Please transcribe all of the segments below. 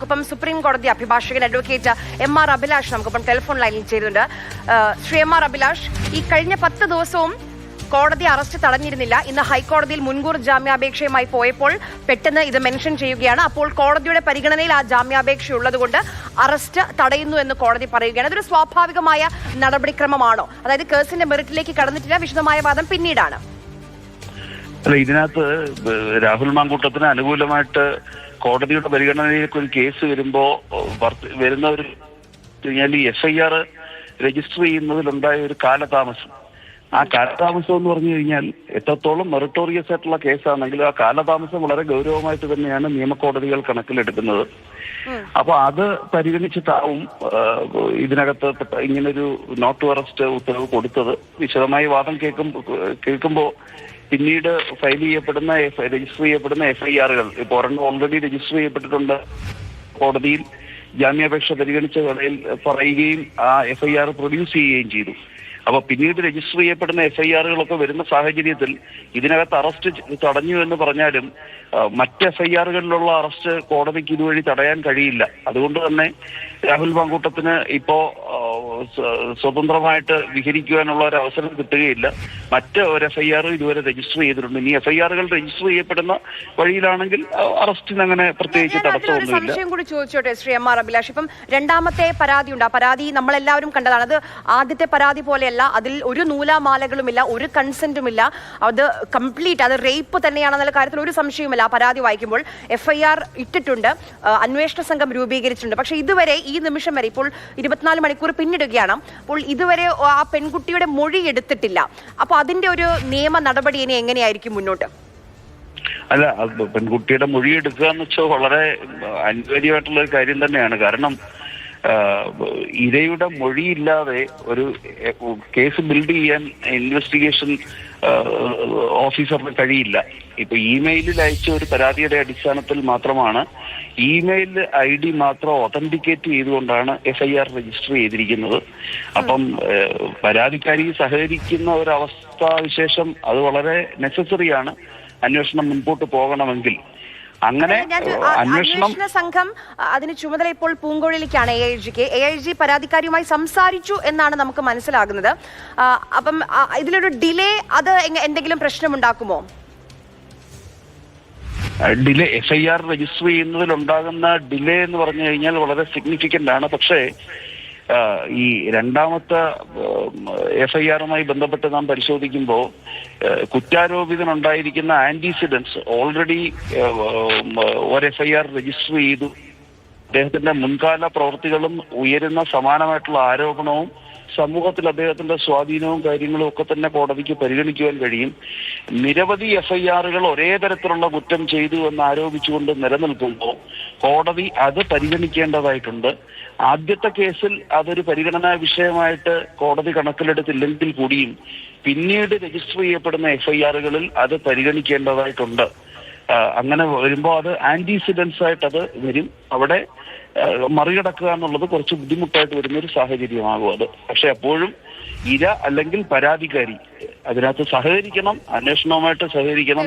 നമുക്കിപ്പം സുപ്രീം കോടതി അഭിഭാഷകൻ അഡ്വക്കേറ്റ് എം.ആർ. അഭിലാഷ് നമുക്കിപ്പം ടെലിഫോൺ ലൈനിൽ ചേരുന്നുണ്ട്. ശ്രീ എം.ആർ. അഭിലാഷ്, ഈ കഴിഞ്ഞ 10 ദിവസവും കോടതി അറസ്റ്റ് തടഞ്ഞിരുന്നില്ല. ഇന്ന് ഹൈക്കോടതിയിൽ മുൻകൂർ ജാമ്യാപേക്ഷയുമായി പോയപ്പോൾ പെട്ടെന്ന് ഇത് മെൻഷൻ ചെയ്യുകയാണ്. അപ്പോൾ കോടതിയുടെ പരിഗണനയിൽ ആ ജാമ്യാപേക്ഷ ഉള്ളതുകൊണ്ട് അറസ്റ്റ് തടയുന്നു എന്ന് കോടതി പറയുകയാണ്. അതൊരു സ്വാഭാവികമായ നടപടിക്രമമാണോ? അതായത് കേസിന്റെ മെറിറ്റിലേക്ക് കടന്നിട്ടില്ല, വിശദമായ വാദം പിന്നീടാണ്. അല്ല, ഇതിനകത്ത് രാഹുൽ മാങ്കൂട്ടത്തിന് അനുകൂലമായിട്ട് കോടതിയുടെ പരിഗണനയിലേക്ക് ഒരു കേസ് വരുന്ന ഒരു FIR രജിസ്റ്റർ ചെയ്യുന്നതിലുണ്ടായ ഒരു കാലതാമസം, ആ കാലതാമസം എന്ന് പറഞ്ഞു കഴിഞ്ഞാൽ എത്രത്തോളം മെറിറ്റോറിയസ് ആയിട്ടുള്ള കേസാണെങ്കിലും ആ കാലതാമസം വളരെ ഗൗരവമായിട്ട് തന്നെയാണ് നിയമകോടതികൾ കണക്കിലെടുക്കുന്നത്. അപ്പൊ അത് പരിഗണിച്ചിട്ടാവും ഇതിനകത്ത് ഇങ്ങനൊരു നോട്ട് ടു അറസ്റ്റ് ഉത്തരവ് കൊടുത്തത്. വിശദമായി വാദം കേൾക്കുമ്പോൾ പിന്നീട് രജിസ്റ്റർ ചെയ്യപ്പെടുന്ന FIRകൾ ഇപ്പോൾ ഒരെണ്ണം ഓൾറെഡി രജിസ്റ്റർ ചെയ്യപ്പെട്ടിട്ടുണ്ട്. കോടതിയിൽ ജാമ്യാപേക്ഷ പരിഗണിച്ച വേളയിൽ പറയുകയും ആ FIR പ്രൊഡ്യൂസ് ചെയ്യുകയും ചെയ്തു. അപ്പൊ പിന്നീട് രജിസ്റ്റർ ചെയ്യപ്പെടുന്ന FIRകളൊക്കെ വരുന്ന സാഹചര്യത്തിൽ ഇതിനകത്ത് അറസ്റ്റ് തടഞ്ഞു എന്ന് പറഞ്ഞാലും മറ്റ് FIRകളിലുള്ള അറസ്റ്റ് കോടതിക്ക് ഇതുവഴി തടയാൻ കഴിയില്ല. അതുകൊണ്ട് തന്നെ രാഹുൽ മാങ്കൂട്ടത്തിന് ഇപ്പോ സ്വതന്ത്രമായിട്ട് വിഹരിക്കുവാനുള്ള ഒരു അവസരം കിട്ടുകയില്ല. മറ്റ് ഒരു FIR ഇതുവരെ രജിസ്റ്റർ ചെയ്തിട്ടുണ്ട്. ഇനി FIRകൾ രജിസ്റ്റർ ചെയ്യപ്പെടുന്ന വഴിയിലാണെങ്കിൽ അറസ്റ്റിന് അങ്ങനെ പ്രത്യേകിച്ച് തടസ്സമൊന്നുമില്ല. സംശയം കൂടി ചോദിച്ചോട്ടെ ശ്രീ എം.ആർ. അഭിലാഷ്, ഇപ്പം രണ്ടാമത്തെ പരാതി ഉണ്ട്. ആ പരാതി നമ്മളെല്ലാവരും കണ്ടതാണ്. അത് ആദ്യത്തെ പരാതി പോലെയല്ല, അതിൽ ഒരു നൂലാമാലകളുമില്ല, ഒരു കൺസെന്റുമില്ല. അത് കംപ്ലീറ്റ് അത് റേപ്പ് തന്നെയാണെന്നുള്ള കാര്യത്തിൽ ഒരു സംശയവുമില്ല. ആ പരാതി വായിക്കുമ്പോൾ FIR ഇട്ടിട്ടുണ്ട്, അന്വേഷണ സംഘം രൂപീകരിച്ചിട്ടുണ്ട്. പക്ഷെ ഇതുവരെ ഈ നിമിഷം വരെ ഇപ്പോൾ 24 മണിക്കൂർ പിന്നിടുകയാണ്. അപ്പോൾ ഇതുവരെ ആ പെൺകുട്ടിയുടെ മൊഴി എടുത്തിട്ടില്ല. അപ്പൊ അതിന്റെ ഒരു നിയമ നടപടി ഇനി എങ്ങനെയായിരിക്കും മുന്നോട്ട്? അല്ല, പെൺകുട്ടിയുടെ മൊഴി എടുക്കുക എന്ന് വെച്ചാൽ വളരെ അനിവാര്യമായിട്ടുള്ള ഒരു കാര്യം തന്നെയാണ്. കാരണം ഇരയുടെ മൊഴിയില്ലാതെ ഒരു കേസ് ബിൽഡ് ചെയ്യാൻ ഇൻവെസ്റ്റിഗേഷൻ ഓഫീസറിന് കഴിയില്ല. ഇപ്പൊ ഇമെയിലിൽ അയച്ച ഒരു പരാതിയുടെ അടിസ്ഥാനത്തിൽ മാത്രമാണ്, ഇമെയിൽ ID മാത്രം ഒതന്റിക്കേറ്റ് ചെയ്തുകൊണ്ടാണ് FIR രജിസ്റ്റർ ചെയ്തിരിക്കുന്നത്. അപ്പം പരാതിക്കാരി സഹകരിക്കുന്ന ഒരു അവസ്ഥാവിശേഷം അത് വളരെ നെസസറിയാണ് അന്വേഷണം മുൻപോട്ട് പോകണമെങ്കിൽ. അങ്ങനെ അന്വേഷണ സംഘം അതിന് ചുമതല ഇപ്പോൾ പൂങ്കോഴിലേക്കാണ്. AIG പരാതിക്കാരിയുമായി സംസാരിച്ചു എന്നാണ് നമുക്ക് മനസ്സിലാകുന്നത്. അപ്പം ഇതിലൊരു ഡിലേ അത് എന്തെങ്കിലും പ്രശ്നമുണ്ടാക്കുമോ? ഡിലേ FIR രജിസ്റ്റർ ചെയ്യുന്നതിലുണ്ടാകുന്ന ഡിലേ എന്ന് പറഞ്ഞു കഴിഞ്ഞാൽ വളരെ സിഗ്നിഫിക്കന്റ് ആണ്. പക്ഷേ ഈ രണ്ടാമത്തെ FIRമായി ബന്ധപ്പെട്ട് നാം പരിശോധിക്കുമ്പോൾ കുറ്റാരോപിതനുണ്ടായിരിക്കുന്ന ആന്റിസിഡൻസ് ഓൾറെഡി ഒരു FIR രജിസ്റ്റർ ചെയ്തു. അദ്ദേഹത്തിന്റെ മുൻകാല പ്രവൃത്തികളും ഉയരുന്ന സമാനമായിട്ടുള്ള ആരോപണവും സമൂഹത്തിൽ അദ്ദേഹത്തിന്റെ സ്വാധീനവും കാര്യങ്ങളും ഒക്കെ തന്നെ കോടതിക്ക് പരിഗണിക്കുവാൻ കഴിയും. നിരവധി FIRകൾ ഒരേ തരത്തിലുള്ള കുറ്റം ചെയ്തു എന്ന് ആരോപിച്ചുകൊണ്ട് നിലനിൽക്കുമ്പോൾ കോടതി അത് പരിഗണിക്കേണ്ടതായിട്ടുണ്ട്. ആദ്യത്തെ കേസിൽ അതൊരു പരിഗണനാ വിഷയമായിട്ട് കോടതി കണക്കിലെടുത്തില്ലെങ്കിൽ കൂടിയും പിന്നീട് രജിസ്റ്റർ ചെയ്യപ്പെടുന്ന FIRകളിൽ അത് പരിഗണിക്കേണ്ടതായിട്ടുണ്ട്. അങ്ങനെ വരുമ്പോൾ അത് ആന്റിസിഡൻസ് ആയിട്ട് അത് വരും. അവിടെ മറികടക്കുക എന്നുള്ളത് കുറച്ച് ബുദ്ധിമുട്ടായിട്ട് വരുന്ന ഒരു സാഹചര്യമാകും അത്. പക്ഷെ അപ്പോഴും ഇര അല്ലെങ്കിൽ പരാതിക്കാരി അതിനകത്ത് സഹകരിക്കണം, അന്വേഷണവുമായിട്ട് സഹകരിക്കണം,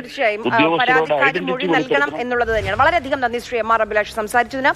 ഉദ്യോഗസ്ഥരോട് ഐഡന്റിറ്റി നൽകണം എന്നുള്ളത് തന്നെയാണ്. വളരെയധികം നന്ദി ശ്രീ എം.ആർ. അഭിലാഷ് സംസാരിച്ചതിന്.